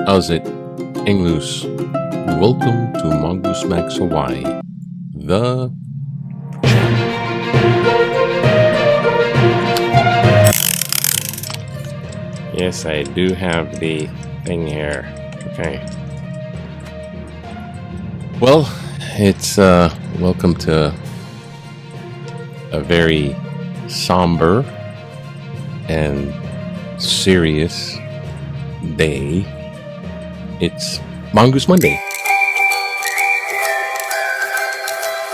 How's it, English? Welcome to Mongoose Max Hawaii, the Yes, I do have the thing here. Okay. Well, it's welcome to a very somber and serious day. It's Mongoose Monday.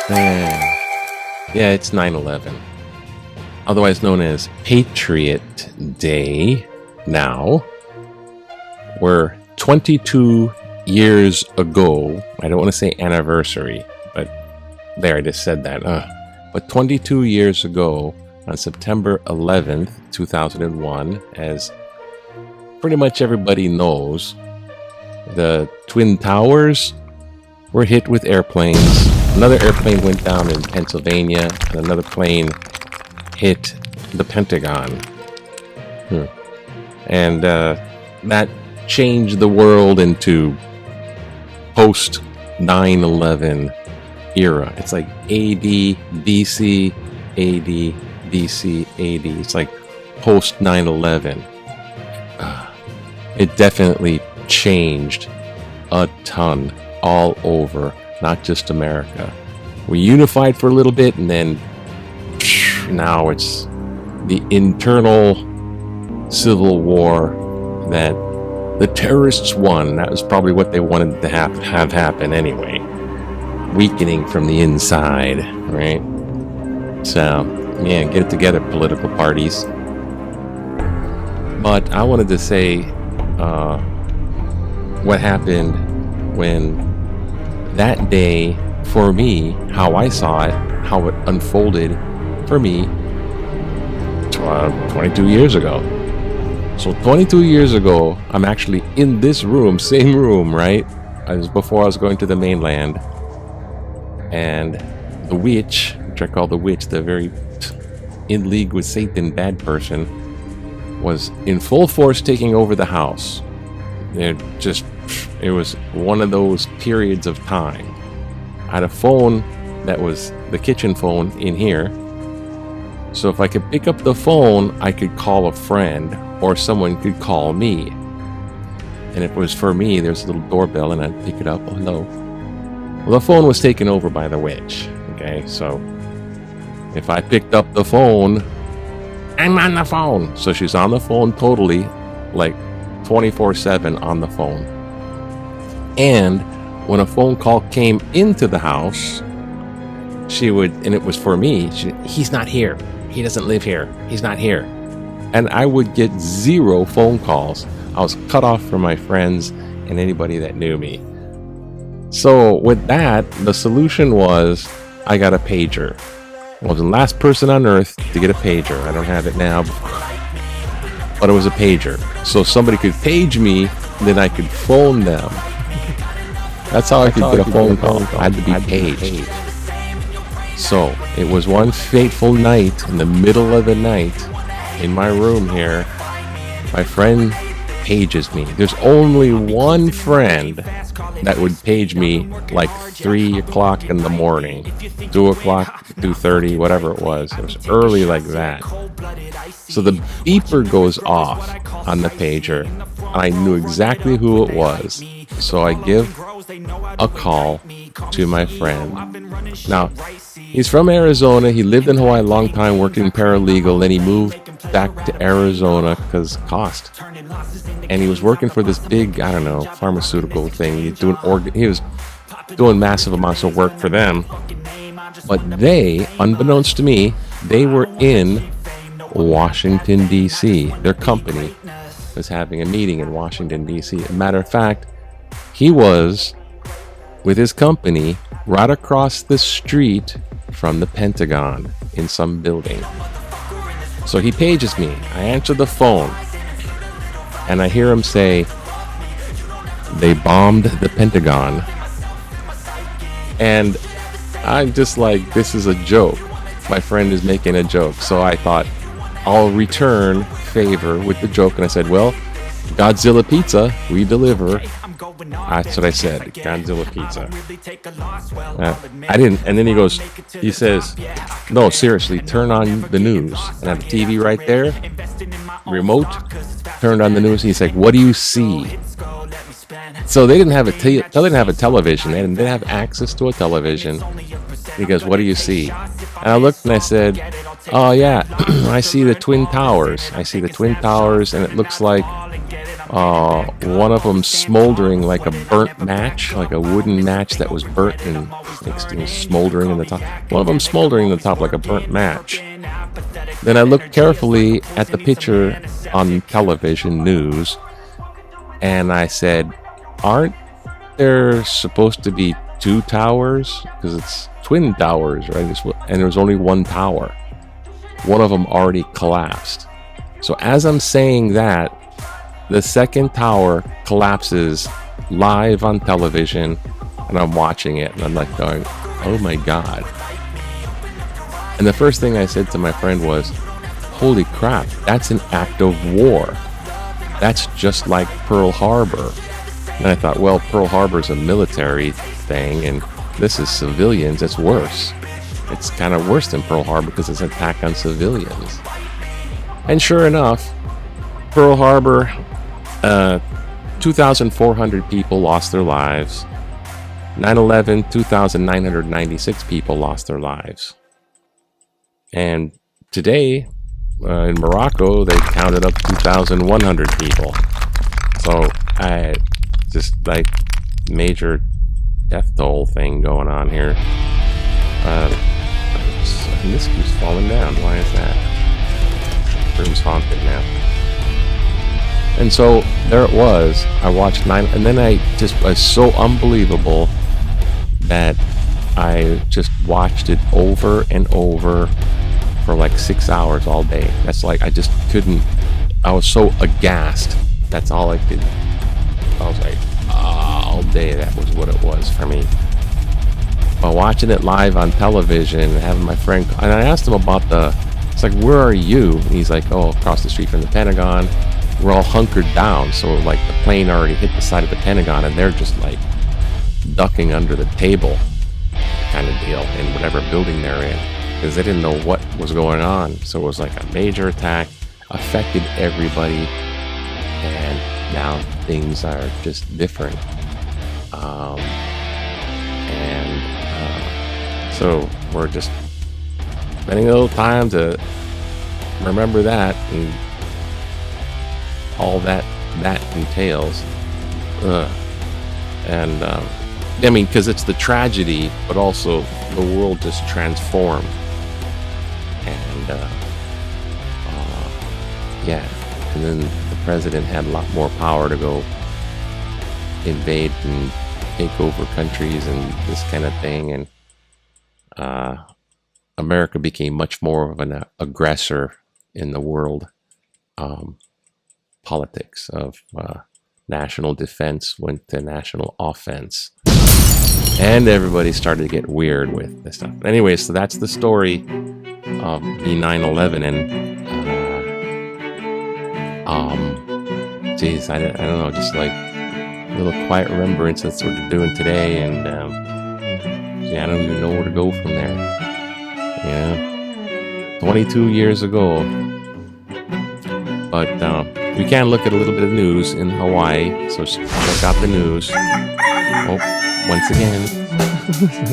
Yeah, it's 9/11, otherwise known as Patriot Day. Now, we're 22 years ago. I don't want to say anniversary, but there, I just said that. But 22 years ago, on September 11th, 2001, as pretty much everybody knows, the Twin Towers were hit with airplanes. Another airplane went down in Pennsylvania, and another plane hit the Pentagon. And that changed the world into post 9/11 era. It's like AD, BC, AD, BC, AD. It's like post 9/11. It definitely changed a ton all over, not just America. We unified for a little bit, and then now it's the internal civil war that the terrorists won. That was probably what they wanted to have happen anyway. Weakening from the inside, right? So, yeah, get it together, political parties. But I wanted to say what happened when that day, for me, how I saw it, how it unfolded for me 22 years ago. So 22 years ago, I'm actually in this room, same room, right? As before I was going to the mainland. And the witch, which I call the witch, the very in league with Satan bad person, was in full force taking over the house. It was one of those periods of time. I had a phone that was the kitchen phone in here. So if I could pick up the phone, I could call a friend, or someone could call me. And if it was for me, there's a little doorbell, and I'd pick it up. Oh, hello. Well, the phone was taken over by the witch. Okay, so if I picked up the phone, I'm on the phone. So she's on the phone totally, like 24/7 on the phone. And when a phone call came into the house, she would, and it was for me, he's not here. He doesn't live here. He's not here. And I would get 0 phone calls. I was cut off from my friends and anybody that knew me. So with that, the solution was I got a pager. I was the last person on earth to get a pager. I don't have it now, but it was a pager. So somebody could page me, then I could phone them. That's how I could get a phone call. I had to be paged. So it was one fateful night, in the middle of the night, in my room here, my friend pages me. There's only one friend that would page me like 3 o'clock in the morning, 2 o'clock, 2:30, whatever it was. It was early like that. So the beeper goes off on the pager, and I knew exactly who it was. So I give a call to my friend. Now, he's from Arizona. He lived in Hawaii a long time, working paralegal. Then he moved back to Arizona because cost. And he was working for this big, I don't know, pharmaceutical thing. He was doing massive amounts of work for them. But they, unbeknownst to me, they were in Washington, D.C. Their company was having a meeting in Washington, D.C. As a matter of fact, He was with his company right across the street from the Pentagon in some building. So he pages me. I answer the phone and I hear him say, "They bombed the Pentagon." And I'm just like, this is a joke. My friend is making a joke. So I thought I'll return favor with the joke. And I said, "Well, Godzilla Pizza, we deliver." That's what I said, Godzilla Pizza. I didn't. And then he says, "No, seriously, turn on the news." And I have the TV right there, remote, turned on the news. And he's like, "What do you see?" So they didn't have a television. They didn't have access to a television. He goes, "What do you see?" And I looked and I said, "Oh yeah, I see the Twin Towers. I see the Twin Towers, and it looks like one of them smoldering like a burnt match, like a wooden match that was burnt and smoldering in the top. One of them smoldering in the top like a burnt match." Then I looked carefully at the picture on television news, and I said, "Aren't there supposed to be two towers? Because it's Twin Towers, right? And there was only one tower. One of them already collapsed." So as I'm saying that, the second tower collapses live on television, and I'm watching it, and I'm like going, "Oh my God." And the first thing I said to my friend was, "Holy crap, that's an act of war. That's just like Pearl Harbor." And I thought, well, Pearl Harbor's a military thing, and this is civilians. It's worse. It's kind of worse than Pearl Harbor because it's an attack on civilians. And sure enough, Pearl Harbor, 2,400 people lost their lives. 9/11, 2,996 people lost their lives. And today, in Morocco, they counted up 2,100 people. So I just like major death toll thing going on here. And this keeps falling down. Why is that? Room's haunted now. And so there it was. I watched 9, and then I just was so unbelievable that I just watched it over and over for like 6 hours all day. That's like, I just couldn't, I was so aghast. That's all I could. I was like, all day, that was what it was for me. But watching it live on television and having my friend, and I asked him about it's like, "Where are you?" And he's like, "Oh, across the street from the Pentagon." We're all hunkered down, so like the plane already hit the side of the Pentagon, and they're just like ducking under the table kind of deal in whatever building they're in, because they didn't know what was going on. So it was like a major attack, affected everybody, and now things are just different. So we're just spending a little time to remember that and all that entails. And I mean, because it's the tragedy, but also the world just transformed. And yeah, and then the president had a lot more power to go invade and take over countries and this kind of thing. And America became much more of an aggressor in the world. Politics of national defense went to national offense, and everybody started to get weird with this stuff. Anyway, so that's the story of the 9/11, and geez, I don't know, just like a little quiet remembrance. That's what we're doing today, and yeah, I don't even know where to go from there. Yeah, 22 years ago. But we can look at a little bit of news in Hawaii, so check out the news. Oh, once again,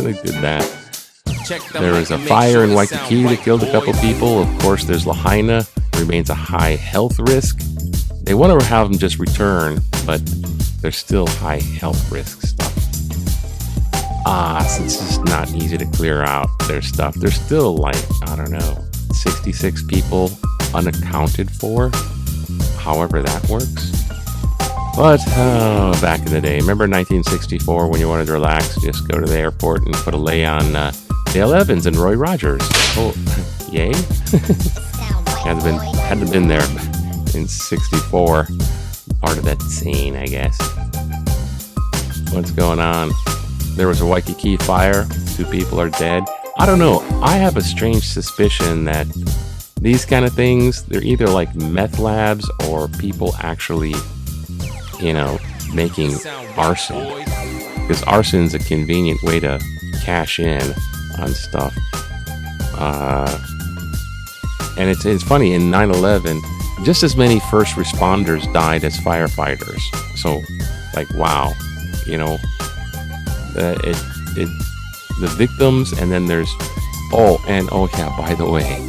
they did that. There is a fire in Waikiki that killed a couple people. Of course, there's Lahaina, remains a high health risk. They want to have them just return, but there's still high health risk stuff. So it's just not easy to clear out their stuff. There's still like, I don't know, 66 people unaccounted for, however that works. But back in the day, remember 1964 when you wanted to relax, just go to the airport and put a lay on Dale Evans and Roy Rogers. Oh, yay! had to been there in '64. Part of that scene, I guess. What's going on? There was a Waikiki fire. 2 people are dead. I don't know. I have a strange suspicion that these kind of things, they're either like meth labs or people actually, making arson. Because arson's a convenient way to cash in on stuff. And it's funny, in 9/11, just as many first responders died as firefighters. So, like, wow, the victims, and then there's, by the way,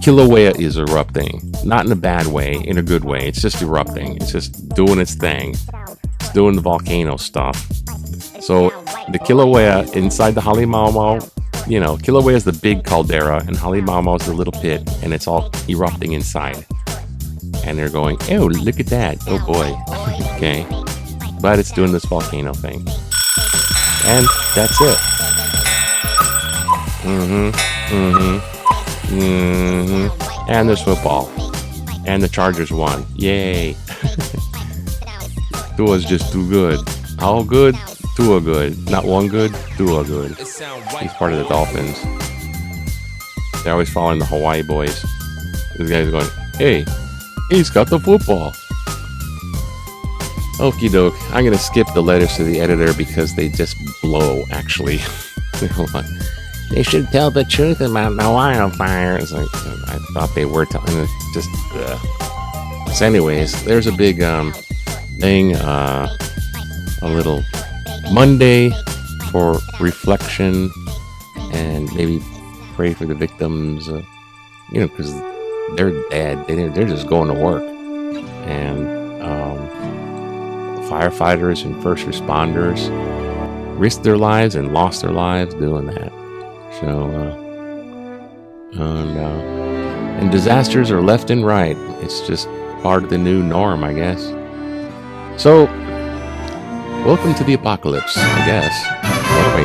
Kilauea is erupting. Not in a bad way, in a good way. It's just erupting. It's just doing its thing. It's doing the volcano stuff. So the Kilauea inside the Halimau, Kilauea is the big caldera, and Halimau is the little pit, and it's all erupting inside. And they're going, oh, look at that. Oh boy. Okay. But it's doing this volcano thing. And that's it. And there's football. And the Chargers won. Yay. Tua's just too good. How good? Tua good. Not one good, Tua good. He's part of the Dolphins. They're always following the Hawaii boys. This guy's going, hey, he's got the football. Okie doke. I'm going to skip the letters to the editor because they just blow, actually. They should tell the truth about the wildfire. It's like, I thought they were telling it. Just, So anyways, there's a big thing, a little Monday for reflection and maybe pray for the victims, because they're dead. They're just going to work. And firefighters and first responders risked their lives and lost their lives doing that. So, and disasters are left and right. It's just part of the new norm, I guess. So, welcome to the apocalypse, I guess. What am I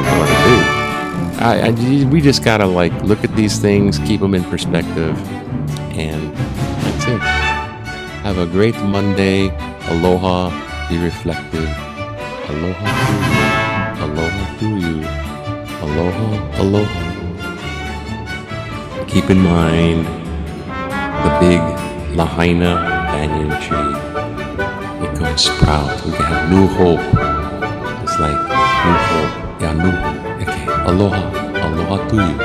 going to do? We just gotta look at these things, keep them in perspective, and that's it. Have a great Monday. Aloha. Be reflective. Aloha to you. Aloha, aloha. Keep in mind the big Lahaina banyan tree. It could sprout. We can have new hope. It's like new hope. Yeah, new hope. Okay. Aloha. Aloha to you.